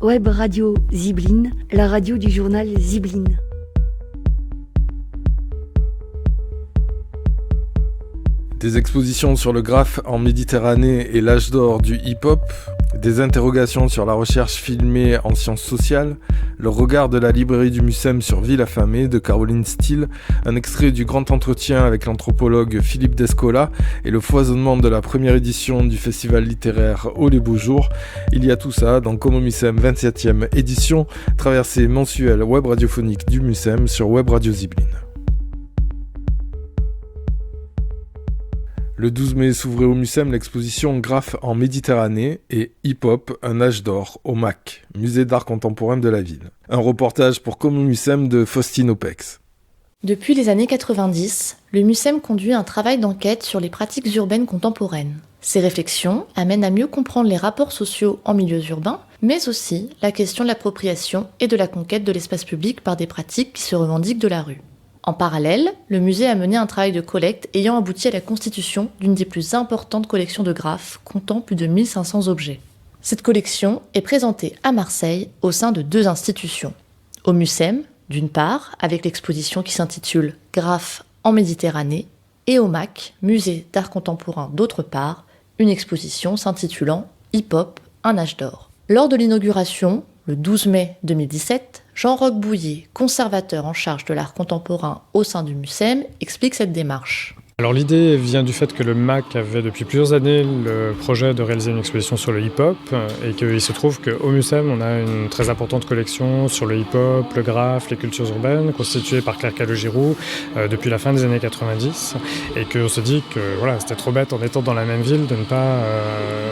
Web Radio Zibline, la radio du journal Zibline. Des expositions sur le graphe en Méditerranée et l'âge d'or du hip-hop, des interrogations sur la recherche filmée en sciences sociales, le regard de la librairie du Mucem sur Ville affamée de Caroline Steele, un extrait du grand entretien avec l'anthropologue Philippe Descola et le foisonnement de la première édition du festival littéraire Oh les beaux jours. Il y a tout ça dans Comme au Mucem 27e édition, traversée mensuelle web radiophonique du Mucem sur Web Radio Zibline. Le 12 mai s'ouvrait au Mucem l'exposition Graphe en Méditerranée et Hip-Hop, un âge d'or au MAC, musée d'art contemporain de la ville. Un reportage pour Comme au Mucem de Faustine Opex. Depuis les années 90, le Mucem conduit un travail d'enquête sur les pratiques urbaines contemporaines. Ces réflexions amènent à mieux comprendre les rapports sociaux en milieux urbains, mais aussi la question de l'appropriation et de la conquête de l'espace public par des pratiques qui se revendiquent de la rue. En parallèle, le musée a mené un travail de collecte ayant abouti à la constitution d'une des plus importantes collections de graphes, comptant plus de 1500 objets. Cette collection est présentée à Marseille au sein de 2 institutions. Au Mucem, d'une part, avec l'exposition qui s'intitule « Graphes en Méditerranée » et au MAC, Musée d'art contemporain d'autre part, une exposition s'intitulant « Hip-Hop, un âge d'or ». Lors de l'inauguration, le 12 mai 2017, Jean-Roch Bouillet, conservateur en charge de l'art contemporain au sein du Mucem, explique cette démarche. Alors l'idée vient du fait que le MAC avait depuis plusieurs années le projet de réaliser une exposition sur le hip-hop et qu'il se trouve qu'au Mucem on a une très importante collection sur le hip-hop, le graphe, les cultures urbaines constituée par Claire Calogirou depuis la fin des années 90 et qu'on se dit que voilà, c'était trop bête en étant dans la même ville de ne pas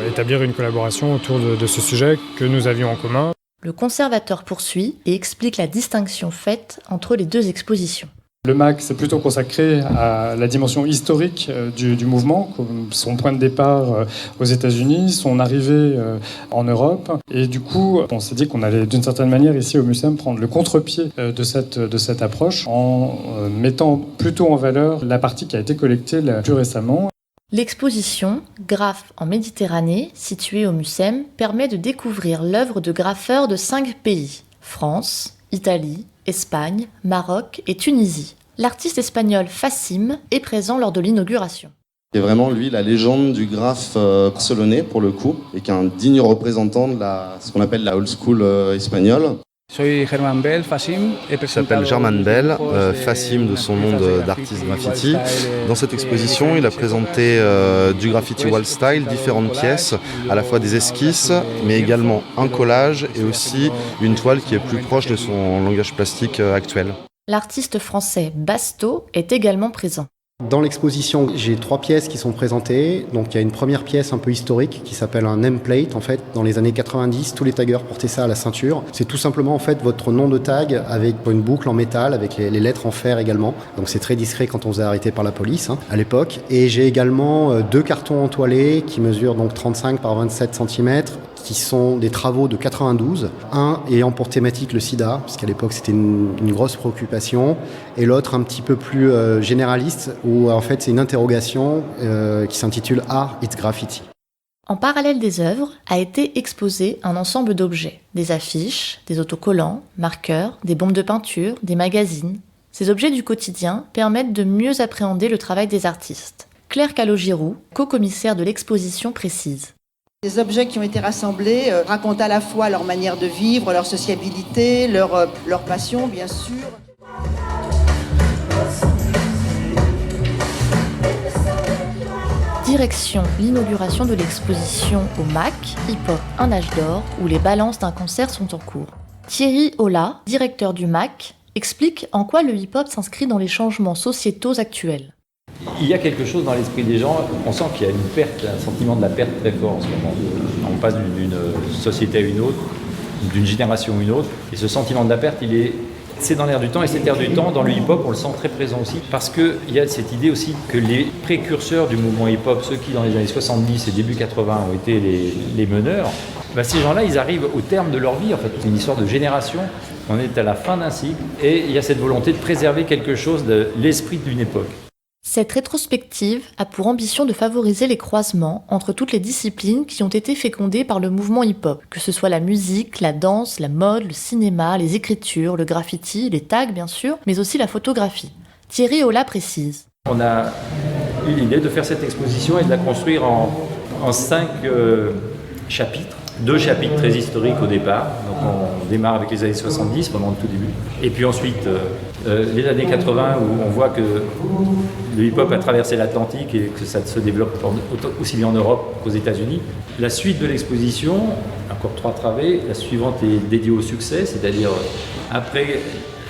établir une collaboration autour de ce sujet que nous avions en commun. Le conservateur poursuit et explique la distinction faite entre les 2 expositions. Le MAC s'est plutôt consacré à la dimension historique du mouvement, son point de départ aux États-Unis, son arrivée en Europe. Et du coup, on s'est dit qu'on allait d'une certaine manière ici au Mucem prendre le contre-pied de cette approche en mettant plutôt en valeur la partie qui a été collectée plus récemment. L'exposition Graphes en Méditerranée, située au Mucem, permet de découvrir l'œuvre de graffeurs de 5 pays, France, Italie, Espagne, Maroc et Tunisie. L'artiste espagnol Fassim est présent lors de l'inauguration. C'est vraiment lui la légende du graphe barcelonais pour le coup, et qui est un digne représentant de ce qu'on appelle la old school espagnole. Je s'appelle German Bell, Fassim de son nom d'artiste graffiti. Dans cette exposition, il a présenté du graffiti wall style, différentes pièces, à la fois des esquisses, mais également un collage et aussi une toile qui est plus proche de son langage plastique actuel. L'artiste français Basto est également présent. Dans l'exposition, j'ai 3 pièces qui sont présentées. Donc il y a une première pièce un peu historique qui s'appelle un nameplate. En fait, dans les années 90, tous les taggers portaient ça à la ceinture. C'est tout simplement en fait votre nom de tag avec une boucle en métal, avec les lettres en fer également. Donc c'est très discret quand on se fait arrêter par la police à l'époque. Et j'ai également 2 cartons entoilés qui mesurent donc 35 par 27 cm, qui sont des travaux de 92. Un ayant pour thématique le sida, parce qu'à l'époque c'était une grosse préoccupation, et l'autre un petit peu plus généraliste, où en fait c'est une interrogation qui s'intitule Art It's Graffiti. En parallèle des œuvres, a été exposé un ensemble d'objets, des affiches, des autocollants, marqueurs, des bombes de peinture, des magazines. Ces objets du quotidien permettent de mieux appréhender le travail des artistes. Claire Calogirou, co-commissaire de l'exposition, précise. Les objets qui ont été rassemblés racontent à la fois leur manière de vivre, leur sociabilité, leur passion, bien sûr. Direction l'inauguration de l'exposition au MAC, Hip-Hop, un âge d'or, où les balances d'un concert sont en cours. Thierry Ola, directeur du MAC, explique en quoi le hip-hop s'inscrit dans les changements sociétaux actuels. Il y a quelque chose dans l'esprit des gens, on sent qu'il y a une perte, un sentiment de la perte très fort en ce moment. On passe d'une société à une autre, d'une génération à une autre, et ce sentiment de la perte, c'est dans l'air du temps, et cet air du temps, dans le hip-hop, on le sent très présent aussi, parce qu'il y a cette idée aussi que les précurseurs du mouvement hip-hop, ceux qui dans les années 70 et début 80 ont été les meneurs, ces gens-là, ils arrivent au terme de leur vie, en fait. C'est une histoire de génération, on est à la fin d'un cycle, et il y a cette volonté de préserver quelque chose de l'esprit d'une époque. Cette rétrospective a pour ambition de favoriser les croisements entre toutes les disciplines qui ont été fécondées par le mouvement hip-hop, que ce soit la musique, la danse, la mode, le cinéma, les écritures, le graffiti, les tags bien sûr, mais aussi la photographie. Thierry Ola précise. On a eu l'idée de faire cette exposition et de la construire en 5 chapitres. 2 chapitres très historiques au départ, donc on démarre avec les années 70 pendant le tout début, et puis ensuite les années 80 où on voit que le hip-hop a traversé l'Atlantique et que ça se développe aussi bien en Europe qu'aux États-Unis. La suite de l'exposition, encore 3 travées, la suivante est dédiée au succès, c'est-à-dire après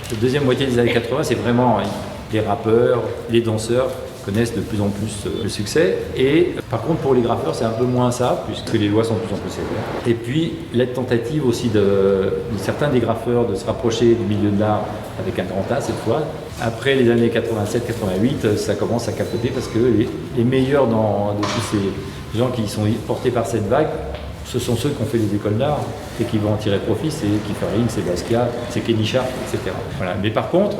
la deuxième moitié des années 80, c'est vraiment les rappeurs, les danseurs connaissent de plus en plus le succès. Et par contre, pour les graffeurs, c'est un peu moins ça, puisque les lois sont de plus en plus sévères. Et puis, la tentative aussi de certains des graffeurs de se rapprocher du milieu de l'art avec un grand A cette fois. Après les années 87-88, ça commence à capoter parce que les meilleurs de tous ces gens qui sont portés par cette vague, ce sont ceux qui ont fait des écoles d'art et qui vont en tirer profit, c'est Kiefer Ring, c'est Basquiat, c'est Kenny Sharp, etc. Voilà. Mais par contre,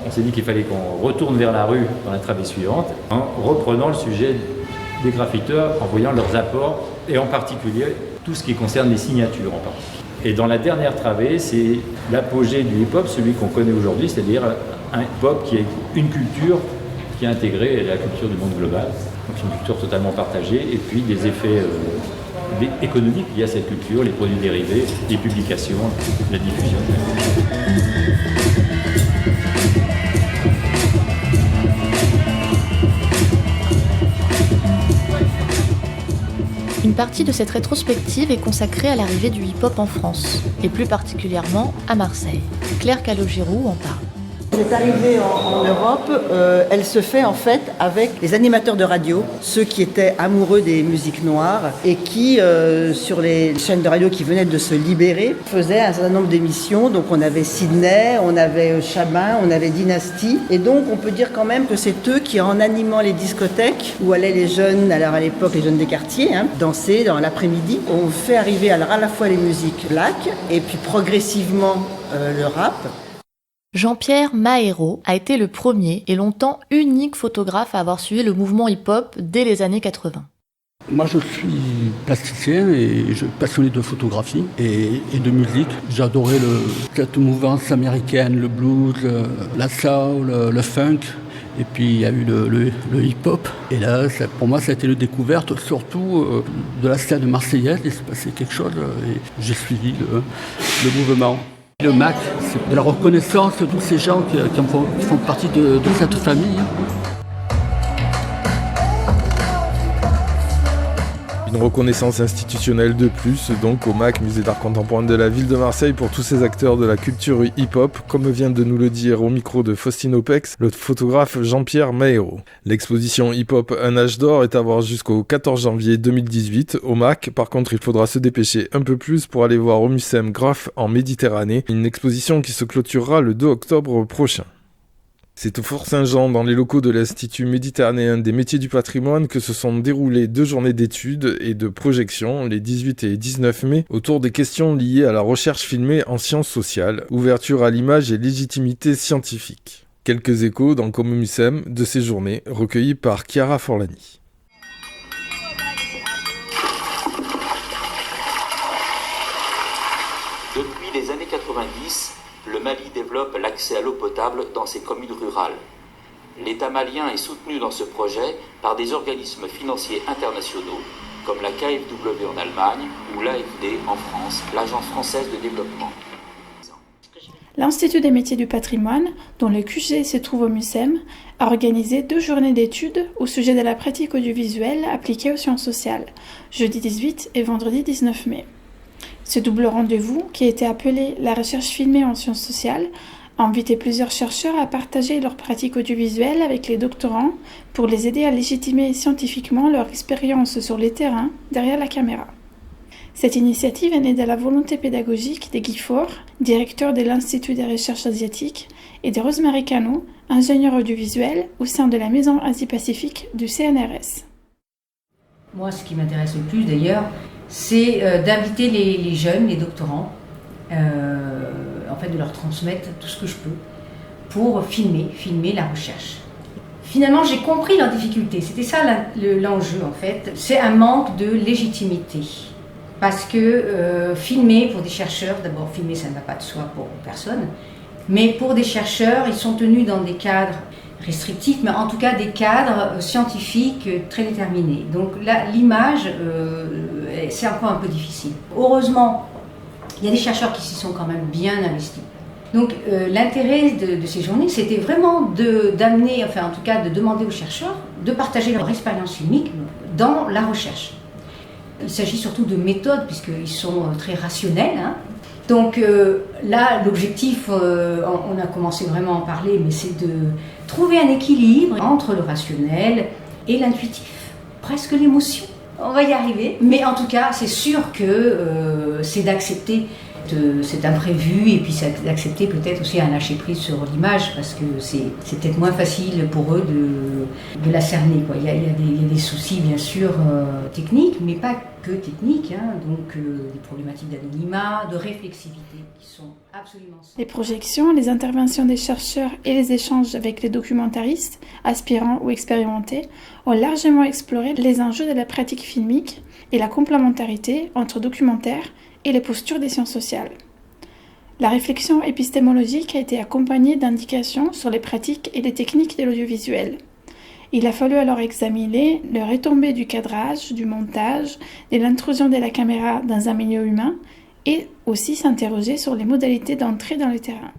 on s'est dit qu'il fallait qu'on retourne vers la rue dans la travée suivante, en reprenant le sujet des graffiteurs, en voyant leurs apports, et en particulier tout ce qui concerne les signatures en particulier. Et dans la dernière travée, c'est l'apogée du hip-hop, celui qu'on connaît aujourd'hui, c'est-à-dire un hip-hop qui est une culture qui est intégrée à la culture du monde global, donc une culture totalement partagée, et puis des effets économiques liés à cette culture, les produits dérivés, les publications, la diffusion. Une partie de cette rétrospective est consacrée à l'arrivée du hip-hop en France, et plus particulièrement à Marseille. Claire Calogero en parle. Cette arrivée en Europe, elle se fait en fait avec les animateurs de radio, ceux qui étaient amoureux des musiques noires et qui, sur les chaînes de radio qui venaient de se libérer, faisaient un certain nombre d'émissions. Donc on avait Sydney, on avait Chabin, on avait Dynasty. Et donc on peut dire quand même que c'est eux qui, en animant les discothèques où allaient les jeunes, alors à l'époque les jeunes des quartiers, danser dans l'après-midi, ont fait arriver alors à la fois les musiques black et puis progressivement le rap. Jean-Pierre Mahero a été le premier et longtemps unique photographe à avoir suivi le mouvement hip-hop dès les années 80. Moi je suis plasticien et je suis passionné de photographie et de musique. J'adorais cette mouvance américaine, le blues, la soul, le funk. Et puis il y a eu le hip-hop. Et là, pour moi, ça a été une découverte, surtout de la scène marseillaise. Il s'est passé quelque chose et j'ai suivi le mouvement. Le MAC, c'est de la reconnaissance de tous ces gens qui font partie de cette famille. Une reconnaissance institutionnelle de plus, donc au MAC, Musée d'art contemporain de la ville de Marseille, pour tous ces acteurs de la culture hip-hop, comme vient de nous le dire au micro de Faustine Opex, le photographe Jean-Pierre Mahero. L'exposition hip-hop Un âge d'or est à voir jusqu'au 14 janvier 2018 au MAC. Par contre, il faudra se dépêcher un peu plus pour aller voir au Mucem Graph en Méditerranée, une exposition qui se clôturera le 2 octobre prochain. C'est au Fort Saint-Jean, dans les locaux de l'Institut méditerranéen des métiers du patrimoine, que se sont déroulées 2 journées d'études et de projections, les 18 et 19 mai, autour des questions liées à la recherche filmée en sciences sociales, ouverture à l'image et légitimité scientifique. Quelques échos dans Comme Mucem de ces journées, recueillis par Chiara Forlani. Depuis les années 90, le Mali développe l'accès à l'eau potable dans ses communes rurales. L'État malien est soutenu dans ce projet par des organismes financiers internationaux comme la KfW en Allemagne ou l'AFD en France, l'Agence française de développement. L'Institut des métiers du patrimoine, dont le QG se trouve au Mucem, a organisé 2 journées d'études au sujet de la pratique audiovisuelle appliquée aux sciences sociales, jeudi 18 et vendredi 19 mai. Ce double rendez-vous, qui a été appelé la recherche filmée en sciences sociales, a invité plusieurs chercheurs à partager leurs pratiques audiovisuelles avec les doctorants pour les aider à légitimer scientifiquement leur expérience sur les terrains derrière la caméra. Cette initiative est née de la volonté pédagogique de Guy Faure, directeur de l'Institut des recherches asiatiques, et de Rosemary Cano, ingénieure audiovisuelle au sein de la Maison Asie-Pacifique du CNRS. Moi, ce qui m'intéresse le plus d'ailleurs, c'est d'inviter les jeunes, les doctorants, en fait de leur transmettre tout ce que je peux pour filmer la recherche. Finalement, j'ai compris leur difficulté. C'était ça l'enjeu en fait. C'est un manque de légitimité. Parce que filmer pour des chercheurs, d'abord filmer ça ne va pas de soi pour personne, mais pour des chercheurs, ils sont tenus dans des cadres restrictifs, mais en tout cas des cadres scientifiques très déterminés. Donc là, l'image, c'est encore un peu difficile. Heureusement, il y a des chercheurs qui s'y sont quand même bien investis. Donc l'intérêt de ces journées, c'était vraiment d'amener, enfin en tout cas de demander aux chercheurs de partager leur expérience filmique dans la recherche. Il s'agit surtout de méthodes, puisqu'ils sont très rationnels. Hein. Donc là, l'objectif, on a commencé vraiment à en parler, mais c'est de trouver un équilibre entre le rationnel et l'intuitif, presque l'émotion. On va y arriver, mais en tout cas, c'est sûr que c'est d'accepter cet imprévu et puis c'est d'accepter peut-être aussi un lâcher prise sur l'image parce que c'est peut-être moins facile pour eux de la cerner, quoi. Il y a des soucis bien sûr techniques, mais pas que techniques, hein. Donc des problématiques d'anonymat, de réflexivité qui sont absolument... Les projections, les interventions des chercheurs et les échanges avec les documentaristes, aspirants ou expérimentés, ont largement exploré les enjeux de la pratique filmique et la complémentarité entre documentaire et les postures des sciences sociales. La réflexion épistémologique a été accompagnée d'indications sur les pratiques et les techniques de l'audiovisuel. Il a fallu alors examiner les retombées du cadrage, du montage, de l'intrusion de la caméra dans un milieu humain et aussi s'interroger sur les modalités d'entrée dans le terrain.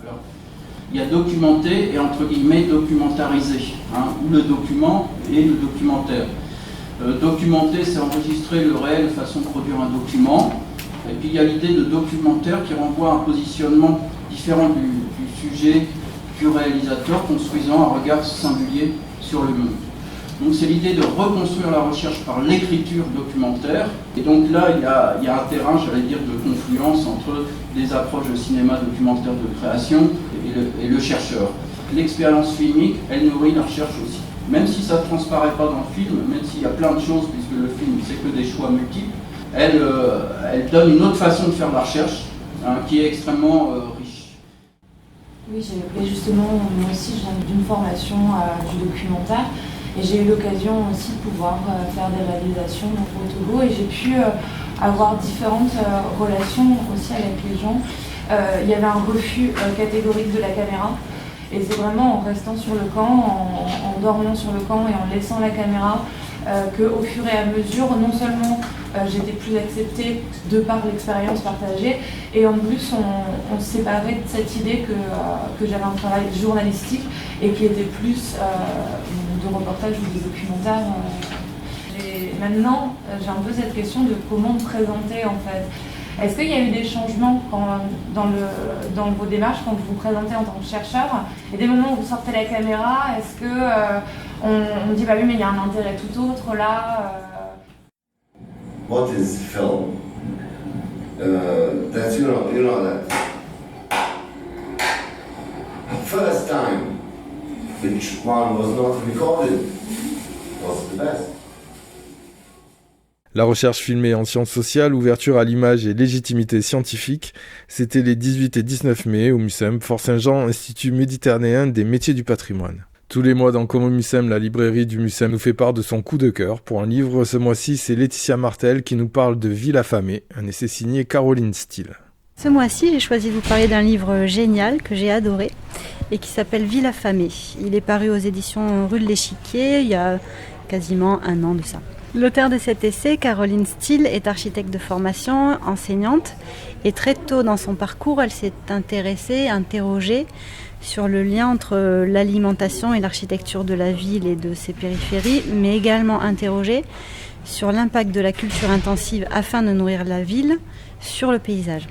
Alors, il y a documenté et entre guillemets documentarisé, ou le document et le documentaire. Documenter, c'est enregistrer le réel de façon de produire un document. Et puis il y a l'idée de documentaire qui renvoie à un positionnement différent du sujet, du réalisateur, construisant un regard singulier sur le monde. Donc c'est l'idée de reconstruire la recherche par l'écriture documentaire. Et donc là, il y a un terrain, j'allais dire, de confluence entre des approches de cinéma documentaire de création et le chercheur. L'expérience filmique, elle nourrit la recherche aussi. Même si ça ne transparaît pas dans le film, même s'il y a plein de choses, puisque le film c'est que des choix multiples, elle donne une autre façon de faire de la recherche, qui est extrêmement riche. Oui, justement, moi aussi je viens d'une formation du documentaire et j'ai eu l'occasion aussi de pouvoir faire des réalisations au Togo et j'ai pu avoir différentes relations aussi avec les gens. Il y avait un refus catégorique de la caméra. Et c'est vraiment en restant sur le camp, en dormant sur le camp et en laissant la caméra qu'au fur et à mesure, non seulement j'étais plus acceptée de par l'expérience partagée, et en plus on se séparait de cette idée que j'avais un travail journalistique et qui était plus de reportage ou de documentaire. Maintenant, j'ai un peu cette question de comment me présenter en fait. Est-ce qu'il y a eu des changements dans vos démarches quand vous vous présentez en tant que chercheur? Et des moments où vous sortez la caméra, est-ce qu'on dit bah oui mais il y a un intérêt tout autre là What is film? That you know that first time which one was not recorded was the best. La recherche filmée en sciences sociales, ouverture à l'image et légitimité scientifique, c'était les 18 et 19 mai au MUSEM, Fort Saint-Jean, Institut méditerranéen des métiers du patrimoine. Tous les mois dans Como MUSEM, la librairie du MUSEM nous fait part de son coup de cœur. Pour un livre, ce mois-ci, c'est Laetitia Martel qui nous parle de Ville affamée, un essai signé Caroline Steele. Ce mois-ci, j'ai choisi de vous parler d'un livre génial que j'ai adoré et qui s'appelle Ville affamée. Il est paru aux éditions Rue de l'Échiquier il y a quasiment un an de ça. L'auteur de cet essai, Caroline Steele, est architecte de formation, enseignante, et très tôt dans son parcours, elle s'est interrogée sur le lien entre l'alimentation et l'architecture de la ville et de ses périphéries, mais également interrogée sur l'impact de la culture intensive afin de nourrir la ville sur le paysage,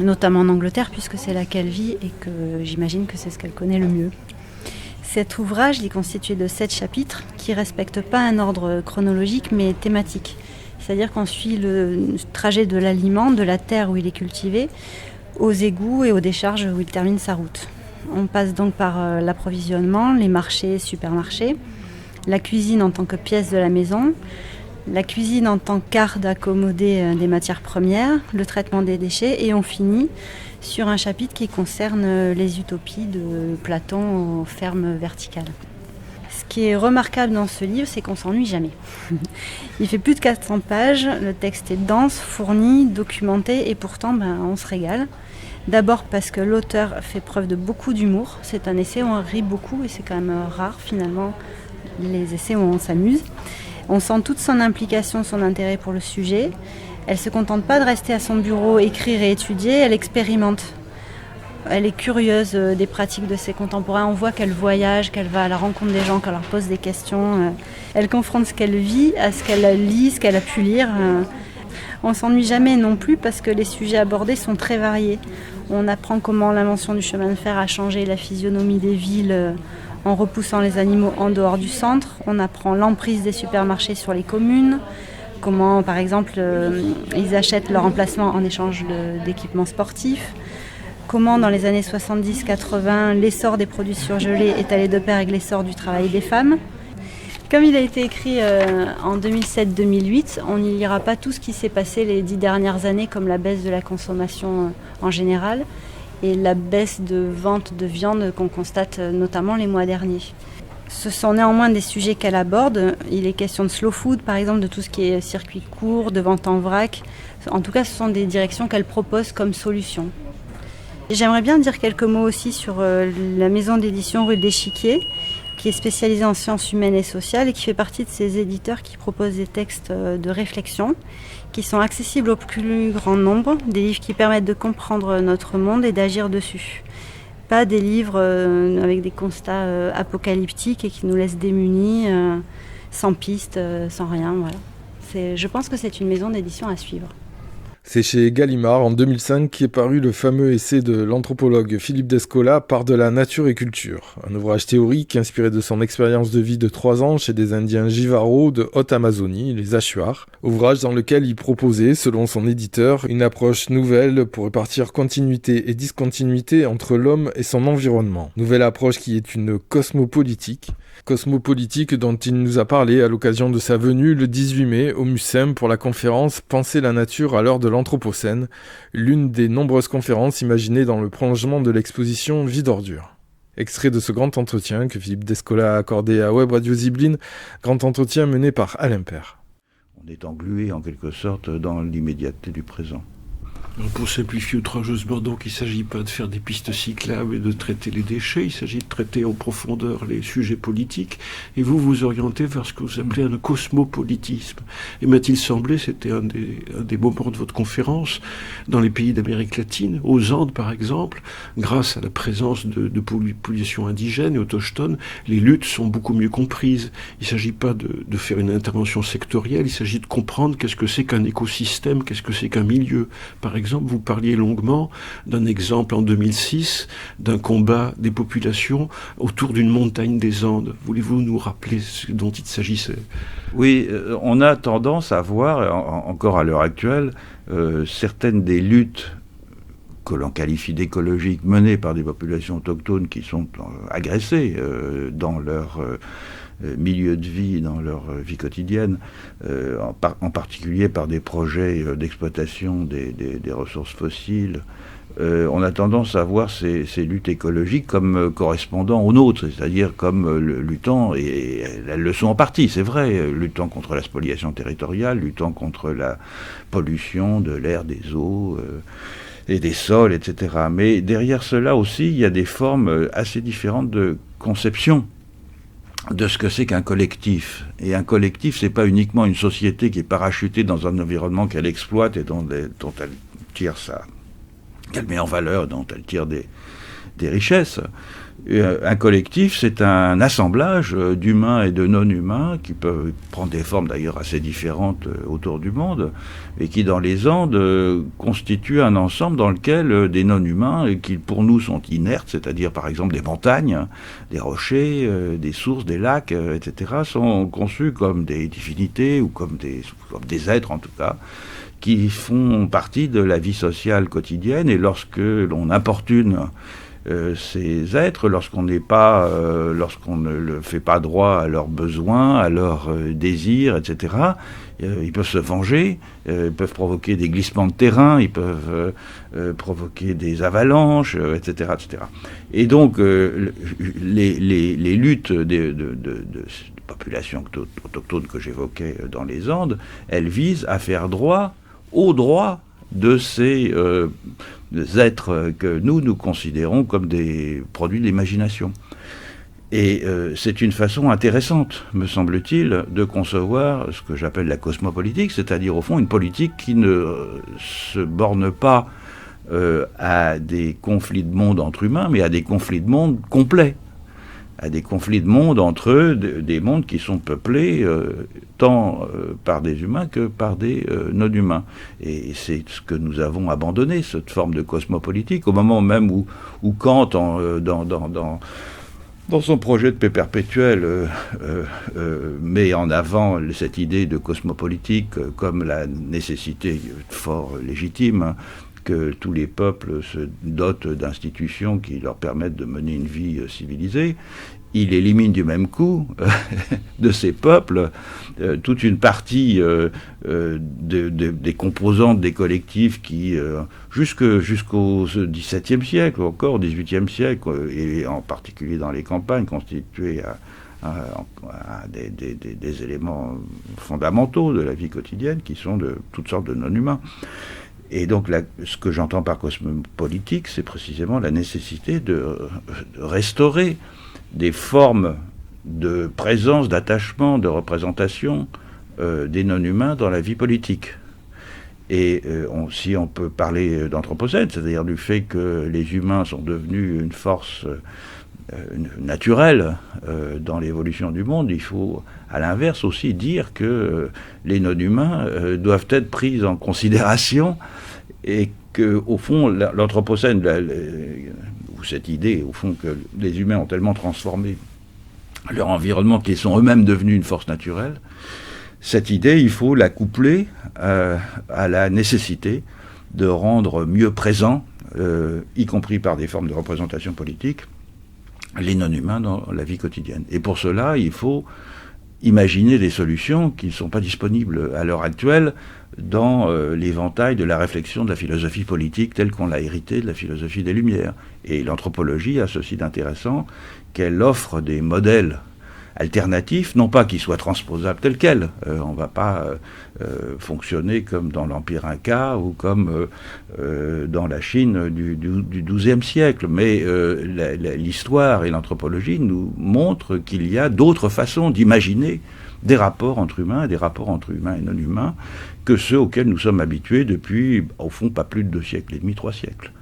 notamment en Angleterre puisque c'est là qu'elle vit et que j'imagine que c'est ce qu'elle connaît le mieux. Cet ouvrage est constitué de 7 chapitres qui ne respectent pas un ordre chronologique mais thématique. C'est-à-dire qu'on suit le trajet de l'aliment, de la terre où il est cultivé, aux égouts et aux décharges où il termine sa route. On passe donc par l'approvisionnement, les marchés, supermarchés, la cuisine en tant que pièce de la maison, La cuisine en tant qu'art d'accommoder des matières premières, le traitement des déchets, et on finit sur un chapitre qui concerne les utopies de Platon aux fermes verticales. Ce qui est remarquable dans ce livre, c'est qu'on s'ennuie jamais. Il fait plus de 400 pages, le texte est dense, fourni, documenté, et pourtant on se régale. D'abord parce que l'auteur fait preuve de beaucoup d'humour. C'est un essai où on rit beaucoup, et c'est quand même rare finalement les essais où on s'amuse. On sent toute son implication, son intérêt pour le sujet. Elle ne se contente pas de rester à son bureau, écrire et étudier, elle expérimente. Elle est curieuse des pratiques de ses contemporains. On voit qu'elle voyage, qu'elle va à la rencontre des gens, qu'elle leur pose des questions. Elle confronte ce qu'elle vit à ce qu'elle lit, ce qu'elle a pu lire. On ne s'ennuie jamais non plus parce que les sujets abordés sont très variés. On apprend comment l'invention du chemin de fer a changé la physionomie des villes en repoussant les animaux en dehors du centre. On apprend l'emprise des supermarchés sur les communes, comment par exemple ils achètent leur emplacement en échange d'équipements sportifs, comment dans les années 70-80 l'essor des produits surgelés est allé de pair avec l'essor du travail des femmes. Comme il a été écrit en 2007-2008, on n'y lira pas tout ce qui s'est passé les 10 dernières années, comme la baisse de la consommation en général, et la baisse de vente de viande qu'on constate notamment les mois derniers. Ce sont néanmoins des sujets qu'elle aborde. Il est question de slow food, par exemple, de tout ce qui est circuit court, de vente en vrac. En tout cas, ce sont des directions qu'elle propose comme solution. J'aimerais bien dire quelques mots aussi sur la maison d'édition Rue de l'Échiquier, qui est spécialisée en sciences humaines et sociales et qui fait partie de ces éditeurs qui proposent des textes de réflexion qui sont accessibles au plus grand nombre, des livres qui permettent de comprendre notre monde et d'agir dessus. Pas des livres avec des constats apocalyptiques et qui nous laissent démunis, sans piste, sans rien. Voilà. Je pense que c'est une maison d'édition à suivre. C'est chez Gallimard en 2005 qu'est paru le fameux essai de l'anthropologue Philippe Descola, Part de la nature et culture. Un ouvrage théorique inspiré de son expérience de vie de 3 ans chez des Indiens Jivaro de Haute-Amazonie, les Achuar. Ouvrage dans lequel il proposait, selon son éditeur, une approche nouvelle pour répartir continuité et discontinuité entre l'homme et son environnement. Nouvelle approche qui est une cosmopolitique dont il nous a parlé à l'occasion de sa venue le 18 mai au Mucem pour la conférence « Penser la nature à l'heure de l'Anthropocène », l'une des nombreuses conférences imaginées dans le prolongement de l'exposition Vie d'ordures. Extrait de ce grand entretien que Philippe Descola a accordé à Web Radio Zibline, grand entretien mené par Alain Père. On est englué en quelque sorte dans l'immédiateté du présent. Pour simplifier outrageusement, donc, il ne s'agit pas de faire des pistes cyclables et de traiter les déchets, il s'agit de traiter en profondeur les sujets politiques, et vous orientez vers ce que vous appelez un cosmopolitisme. Et m'a-t-il semblé, c'était un des moments de votre conférence, dans les pays d'Amérique latine, aux Andes par exemple, grâce à la présence de populations indigènes et autochtones, les luttes sont beaucoup mieux comprises. Il ne s'agit pas de faire une intervention sectorielle, il s'agit de comprendre qu'est-ce que c'est qu'un écosystème, qu'est-ce que c'est qu'un milieu. Par exemple, vous parliez longuement d'un exemple en 2006, d'un combat des populations autour d'une montagne des Andes. Voulez-vous nous rappeler ce dont il s'agissait ? Oui, on a tendance à voir, encore à l'heure actuelle, certaines des luttes que l'on qualifie d'écologiques menées par des populations autochtones qui sont agressées dans leur milieu de vie, dans leur vie quotidienne, en particulier par des projets d'exploitation des ressources fossiles. On a tendance à voir ces luttes écologiques comme correspondant aux nôtres, c'est-à-dire comme luttant, et elles le sont en partie, c'est vrai, luttant contre la spoliation territoriale, luttant contre la pollution de l'air, des eaux et des sols, etc. Mais derrière cela aussi, il y a des formes assez différentes de conception de ce que c'est qu'un collectif. Et un collectif, c'est pas uniquement une société qui est parachutée dans un environnement qu'elle exploite et dont elle tire qu'elle met en valeur, dont elle tire des richesses. Un collectif, c'est un assemblage d'humains et de non-humains qui peuvent prendre des formes d'ailleurs assez différentes autour du monde et qui dans les Andes constituent un ensemble dans lequel des non-humains qui pour nous sont inertes, c'est-à-dire par exemple des montagnes, des rochers, des sources, des lacs, etc., sont conçus comme des divinités ou comme des êtres en tout cas, qui font partie de la vie sociale quotidienne, et lorsque l'on importune ces êtres lorsqu'on ne fait pas droit à leurs besoins, à leurs désirs, etc. Ils peuvent se venger, ils peuvent provoquer des glissements de terrain, ils peuvent provoquer des avalanches, etc., etc. Et donc, les luttes de populations autochtones que j'évoquais dans les Andes, elles visent à faire droit aux droits de ces êtres que nous considérons comme des produits de l'imagination. Et c'est une façon intéressante, me semble-t-il, de concevoir ce que j'appelle la cosmopolitique, c'est-à-dire au fond une politique qui ne se borne pas à des conflits de monde entre humains, mais à des conflits de monde complets, à des conflits de monde entre des mondes qui sont peuplés tant par des humains que par des non-humains. Et c'est ce que nous avons abandonné, cette forme de cosmopolitique, au moment même où Kant, dans son projet de paix perpétuelle, met en avant cette idée de cosmopolitique comme la nécessité fort légitime que tous les peuples se dotent d'institutions qui leur permettent de mener une vie civilisée. Il élimine du même coup de ces peuples toute une partie des composantes des collectifs qui, jusqu'au XVIIe siècle, encore au XVIIIe siècle, et en particulier dans les campagnes, constituaient des éléments fondamentaux de la vie quotidienne qui sont de toutes sortes de non-humains. Et donc, ce que j'entends par cosmopolitique, c'est précisément la nécessité de restaurer des formes de présence, d'attachement, de représentation des non-humains dans la vie politique. Et si on peut parler d'anthropocène, c'est-à-dire du fait que les humains sont devenus une force naturelle dans l'évolution du monde, il faut à l'inverse aussi dire que les non-humains doivent être pris en considération et que, au fond, l'anthropocène, ou cette idée, au fond, que les humains ont tellement transformé leur environnement qu'ils sont eux-mêmes devenus une force naturelle, cette idée, il faut la coupler à la nécessité de rendre mieux présents, y compris par des formes de représentation politique, les non-humains dans la vie quotidienne. Et pour cela, il faut imaginer des solutions qui ne sont pas disponibles à l'heure actuelle dans l'éventail de la réflexion de la philosophie politique telle qu'on l'a héritée de la philosophie des Lumières. Et l'anthropologie a ceci d'intéressant qu'elle offre des modèles alternatifs, non pas qu'ils soient transposables tels quels. On ne va pas fonctionner comme dans l'Empire Inca ou comme dans la Chine du XIIe siècle. Mais l'histoire et l'anthropologie nous montrent qu'il y a d'autres façons d'imaginer des rapports entre humains et non-humains que ceux auxquels nous sommes habitués depuis, au fond, pas plus de 2 siècles et demi, 3 siècles.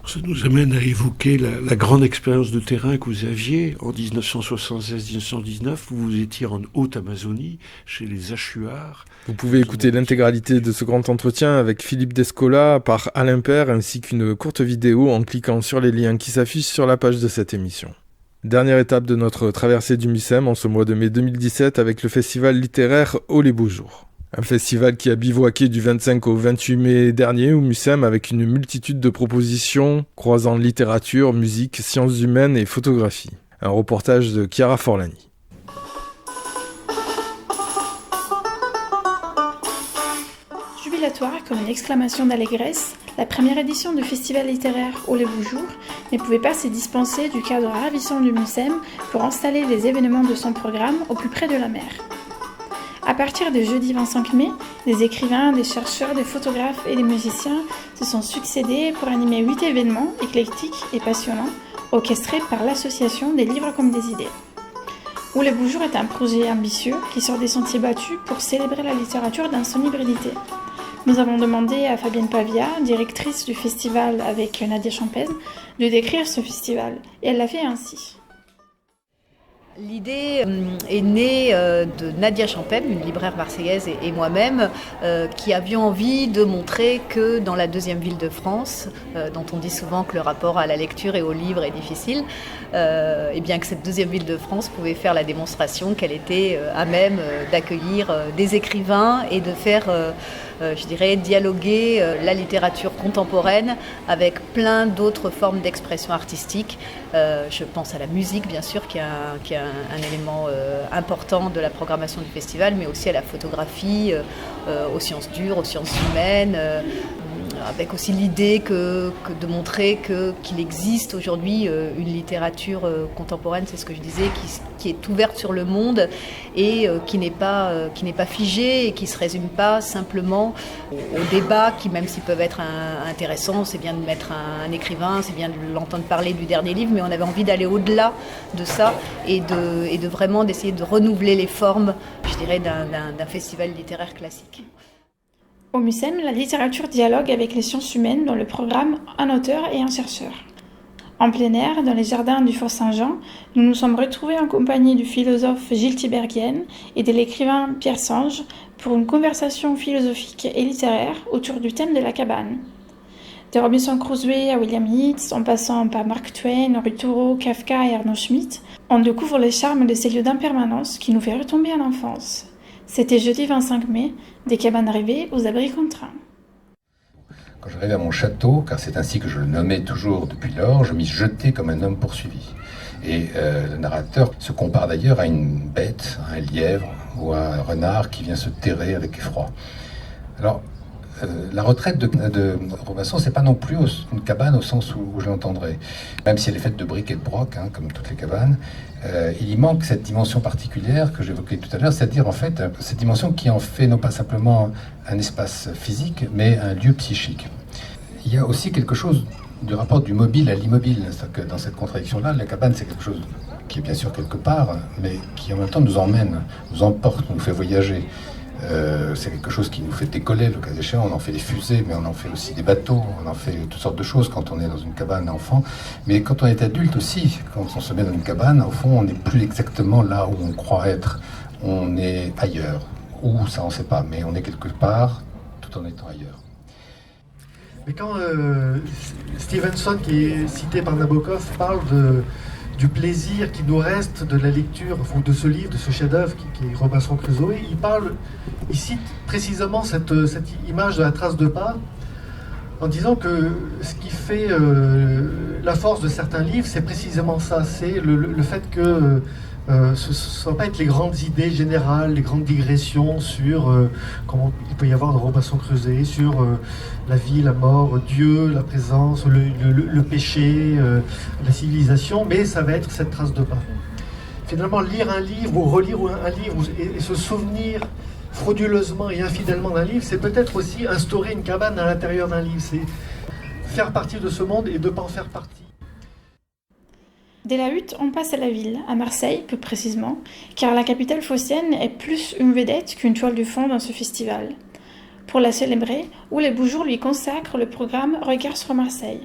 Ça nous amène à évoquer la grande expérience de terrain que vous aviez en 1976-1919. Vous étiez en Haute-Amazonie, chez les Achuars. Vous pouvez écouter l'intégralité de ce grand entretien avec Philippe Descola par Alain Père, ainsi qu'une courte vidéo en cliquant sur les liens qui s'affichent sur la page de cette émission. Dernière étape de notre traversée du Mucem en ce mois de mai 2017 avec le festival littéraire Oh les beaux jours. Un festival qui a bivouaqué du 25 au 28 mai dernier au Mucem avec une multitude de propositions croisant littérature, musique, sciences humaines et photographie. Un reportage de Chiara Forlani. Jubilatoire comme une exclamation d'allégresse, la première édition du festival littéraire Oh les beaux jours ne pouvait pas se dispenser du cadre ravissant du Mucem pour installer les événements de son programme au plus près de la mer. À partir de jeudi 25 mai, des écrivains, des chercheurs, des photographes et des musiciens se sont succédés pour animer 8 événements éclectiques et passionnants, orchestrés par l'association des livres comme des idées. Oh les beaux jours est un projet ambitieux qui sort des sentiers battus pour célébrer la littérature dans son hybridité. Nous avons demandé à Fabienne Pavia, directrice du festival avec Nadia Champaigne, de décrire ce festival, et elle l'a fait ainsi. L'idée est née de Nadia Champaigne, une libraire marseillaise, et moi-même, qui avions envie de montrer que dans la deuxième ville de France, dont on dit souvent que le rapport à la lecture et au livre est difficile, et bien que cette deuxième ville de France pouvait faire la démonstration qu'elle était à même d'accueillir des écrivains et de faire je dirais, dialoguer la littérature contemporaine avec plein d'autres formes d'expression artistique. Je pense à la musique, bien sûr, qui est un élément important de la programmation du festival, mais aussi à la photographie, aux sciences dures, aux sciences humaines, avec aussi l'idée de montrer qu'il existe aujourd'hui une littérature contemporaine, c'est ce que je disais, qui est ouverte sur le monde et qui n'est pas figée et qui ne se résume pas simplement aux débats qui, même s'ils peuvent être intéressants, c'est bien de mettre un écrivain, c'est bien de l'entendre parler du dernier livre, mais on avait envie d'aller au-delà de ça et de vraiment d'essayer de renouveler les formes, je dirais, d'un festival littéraire classique. Au MUSEM, la littérature dialogue avec les sciences humaines dans le programme Un auteur et un chercheur. En plein air, dans les jardins du Fort Saint-Jean, nous nous sommes retrouvés en compagnie du philosophe Gilles Tiberghien et de l'écrivain Pierre Sange pour une conversation philosophique et littéraire autour du thème de la cabane. De Robinson Crusoe à William Yeats, en passant par Mark Twain, Henri Thoreau, Kafka et Arnaud Schmitt, on découvre le charme de ces lieux d'impermanence qui nous fait retomber à l'enfance. C'était jeudi 25 mai, des cabanes rêvées aux abris contraints. Quand j'arrivais à mon château, car c'est ainsi que je le nommais toujours depuis lors, je m'y jetais comme un homme poursuivi. Et le narrateur se compare d'ailleurs à une bête, à un lièvre ou à un renard qui vient se terrer avec effroi. Alors, la retraite de Robinson, c'est pas non plus une cabane au sens où je l'entendrais. Même si elle est faite de briques et de broc, comme toutes les cabanes, il y manque cette dimension particulière que j'évoquais tout à l'heure, c'est-à-dire en fait cette dimension qui en fait non pas simplement un espace physique, mais un lieu psychique. Il y a aussi quelque chose du rapport du mobile à l'immobile, c'est-à-dire que dans cette contradiction-là, la cabane c'est quelque chose qui est bien sûr quelque part, mais qui en même temps nous emmène, nous emporte, nous fait voyager. C'est quelque chose qui nous fait décoller, le cas échéant, on en fait des fusées, mais on en fait aussi des bateaux, on en fait toutes sortes de choses quand on est dans une cabane enfant. Mais quand on est adulte aussi, quand on se met dans une cabane, au fond, on n'est plus exactement là où on croit être. On est ailleurs. Où, ça on ne sait pas, mais on est quelque part tout en étant ailleurs. Mais quand Stevenson, qui est cité par Nabokov, parle du plaisir qui nous reste de la lecture de ce livre, de ce chef-d'œuvre qui est Robinson Crusoe, il cite précisément cette image de la trace de pas en disant que ce qui fait la force de certains livres, c'est précisément ça, c'est le fait que ce ne va pas être les grandes idées générales, les grandes digressions sur comment il peut y avoir dans Robinson Crusoe, sur la vie, la mort, Dieu, la présence, le péché, la civilisation, mais ça va être cette trace de pas. Finalement, lire un livre ou relire un livre et se souvenir frauduleusement et infidèlement d'un livre, c'est peut-être aussi instaurer une cabane à l'intérieur d'un livre, c'est faire partie de ce monde et de ne pas en faire partie. Dès la hutte, on passe à la ville, à Marseille plus précisément, car la capitale phocéenne est plus une vedette qu'une toile de fond dans ce festival. Pour la célébrer, Oulé Boujour lui consacre le programme Regards sur Marseille.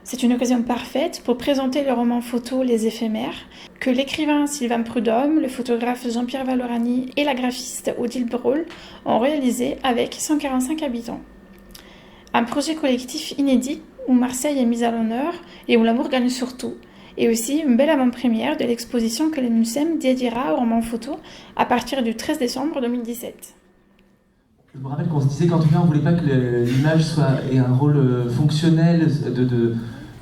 C'est une occasion parfaite pour présenter le roman photo Les Éphémères, que l'écrivain Sylvain Prudhomme, le photographe Jean-Pierre Valorani et la graphiste Odile Brault ont réalisé avec 145 habitants. Un projet collectif inédit où Marseille est mise à l'honneur et où l'amour gagne surtout, et aussi une belle avant-première de l'exposition que le MUSEM dédiera au roman photo à partir du 13 décembre 2017. Je me rappelle qu'on se disait qu'en tout cas on ne voulait pas que l'image ait un rôle fonctionnel, de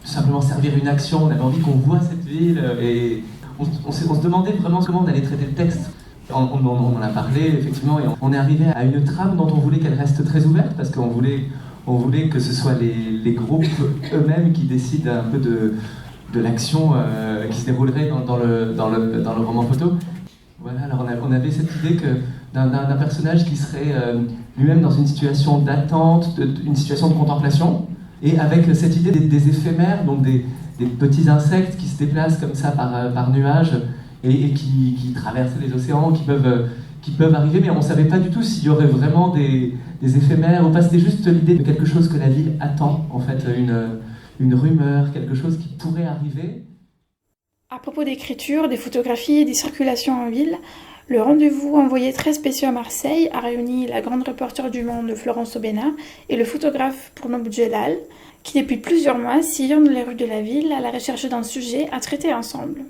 simplement servir une action. On avait envie qu'on voit cette ville et on se demandait vraiment comment on allait traiter le texte. On en a parlé effectivement et on est arrivé à une trame dont on voulait qu'elle reste très ouverte parce qu'on voulait que ce soit les groupes eux-mêmes qui décident un peu de l'action qui se déroulerait dans le roman photo. Voilà, alors on avait cette idée d'un personnage qui serait lui-même dans une situation d'attente, une situation de contemplation, et avec cette idée des éphémères, donc des petits insectes qui se déplacent comme ça par nuages et qui traversent les océans, qui peuvent arriver, mais on ne savait pas du tout s'il y aurait vraiment des éphémères ou pas. C'était juste l'idée de quelque chose que la ville attend, en fait, une rumeur, quelque chose qui pourrait arriver. À propos d'écriture, des photographies et des circulations en ville, le rendez-vous envoyé très spécial à Marseille a réuni la grande reporter du Monde Florence Aubenas et le photographe Purnob Djelal, qui depuis plusieurs mois sillonnent les rues de la ville à la recherche d'un sujet à traiter ensemble.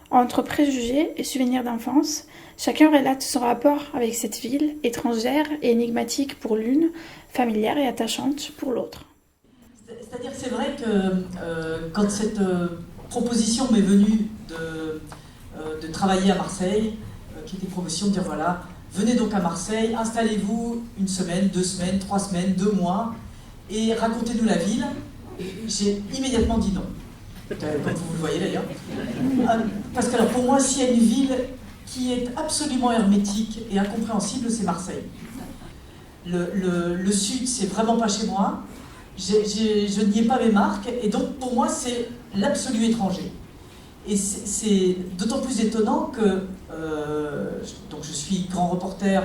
Entre préjugés et souvenirs d'enfance, chacun relate son rapport avec cette ville, étrangère et énigmatique pour l'une, familière et attachante pour l'autre. C'est-à-dire que c'est vrai que quand cette proposition m'est venue de travailler à Marseille, qui était une proposition de dire voilà, venez donc à Marseille, installez-vous 1 semaine, 2 semaines, 3 semaines, 2 mois, et racontez-nous la ville, j'ai immédiatement dit non. Comme vous le voyez d'ailleurs. Parce que alors, pour moi, s'il y a une ville qui est absolument hermétique et incompréhensible, c'est Marseille. Le sud, c'est vraiment pas chez moi. Je n'y ai pas mes marques, et donc pour moi, c'est l'absolu étranger. Et c'est d'autant plus étonnant que donc je suis grand reporter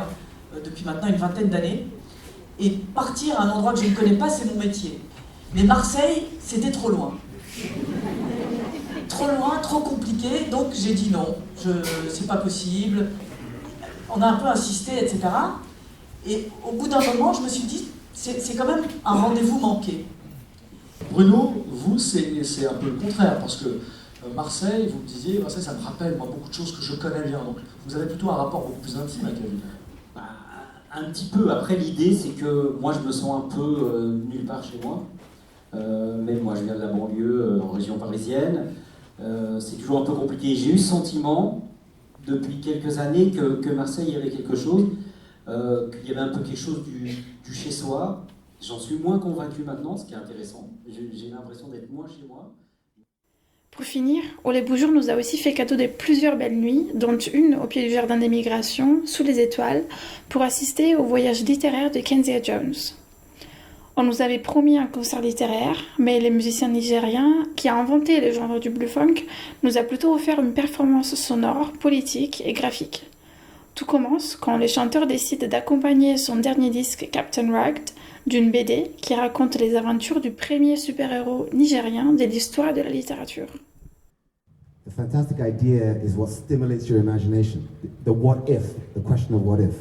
depuis maintenant une 20aine d'années, et partir à un endroit que je ne connais pas, c'est mon métier. Mais Marseille, c'était trop loin. Trop loin, trop compliqué, donc j'ai dit non, c'est pas possible. On a un peu insisté, etc. Et au bout d'un moment, je me suis dit, c'est quand même un rendez-vous manqué. Bruno, vous, c'est un peu le contraire, parce que Marseille, vous me disiez, Marseille, ça me rappelle moi, beaucoup de choses que je connais bien, donc vous avez plutôt un rapport beaucoup plus intime avec la ville. Un petit peu. Après, l'idée, c'est que moi, je me sens un peu nulle part chez moi. Même moi, je viens de la banlieue, en région parisienne. C'est toujours un peu compliqué. J'ai eu le sentiment, depuis quelques années, que Marseille, il y avait quelque chose, qu'il y avait un peu quelque chose du chez-soi. J'en suis moins convaincu maintenant, ce qui est intéressant. J'ai l'impression d'être moins chez moi. Pour finir, Ole Boujour nous a aussi fait cadeau de plusieurs belles nuits, dont une au pied du jardin des migrations, sous les étoiles, pour assister au voyage littéraire de Kenzia Jones. On nous avait promis un concert littéraire, mais le musicien nigérien, qui a inventé le genre du blue funk, nous a plutôt offert une performance sonore, politique et graphique. Tout commence quand le chanteur décide d'accompagner son dernier disque Captain Ragged d'une BD qui raconte les aventures du premier super-héros nigérien de l'histoire de la littérature. The fantastic idea is what stimulates your imagination. The what if, the question of what if.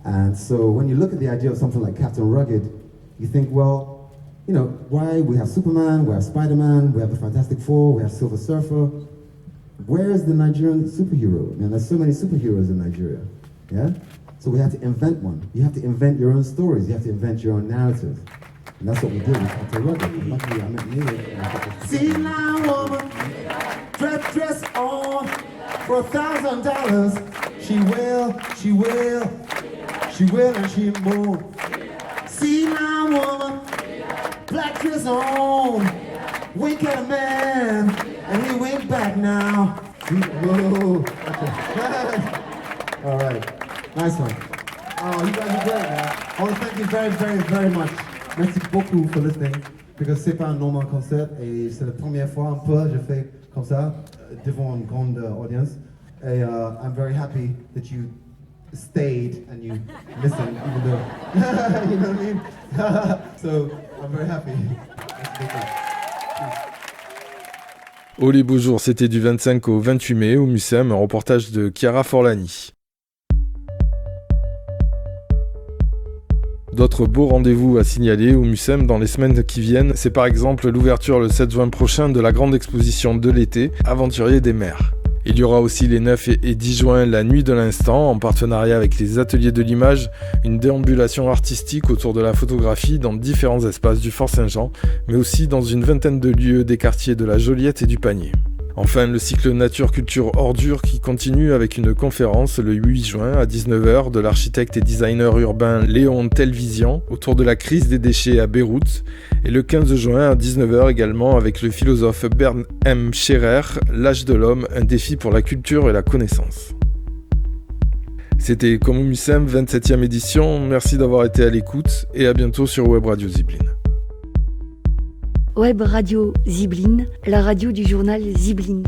And so when you look at the idea of something like Captain Rugged, you think, well, you know, why we have Superman, we have Spider-Man, we have the Fantastic Four, we have Silver Surfer. Where is the Nigerian superhero? I mean, there's so many superheroes in Nigeria, yeah? So we have to invent one. You have to invent your own stories. You have to invent your own narrative. And that's what we did with Captain Rugged. And luckily, I met Neil. See now, woman, dress on for $1,000. She will, and she won't. See now, woman, black dress on. Wink at a man, and he wink back now. Whoa. All right. Nice one. Oh, you guys are great, man. I want to thank you very, very, very much. Merci beaucoup for listening, because c'est pas un normal concert, et c'est la première fois un peu je fais comme ça, devant une grande audience. Et I'm very happy that you stayed and you listened, even though, you know what I mean? So, I'm very happy. Ole Boujour, c'était du 25 au 28 mai au Mucem, un reportage de Chiara Forlani. D'autres beaux rendez-vous à signaler au Mucem dans les semaines qui viennent, c'est par exemple l'ouverture le 7 juin prochain de la grande exposition de l'été, Aventuriers des mers. Il y aura aussi les 9 et 10 juin la Nuit de l'Instant, en partenariat avec les Ateliers de l'Image, une déambulation artistique autour de la photographie dans différents espaces du Fort Saint-Jean, mais aussi dans une vingtaine de lieux des quartiers de la Joliette et du Panier. Enfin, le cycle Nature Culture Ordure qui continue avec une conférence le 8 juin à 19h de l'architecte et designer urbain Léon Telvision autour de la crise des déchets à Beyrouth, et le 15 juin à 19h également avec le philosophe Bern M. Scherer, L'âge de l'homme, un défi pour la culture et la connaissance. C'était Comme au Mucem, 27e édition, merci d'avoir été à l'écoute et à bientôt sur Web Radio Zibline. Web Radio Zibline, la radio du journal Zibline.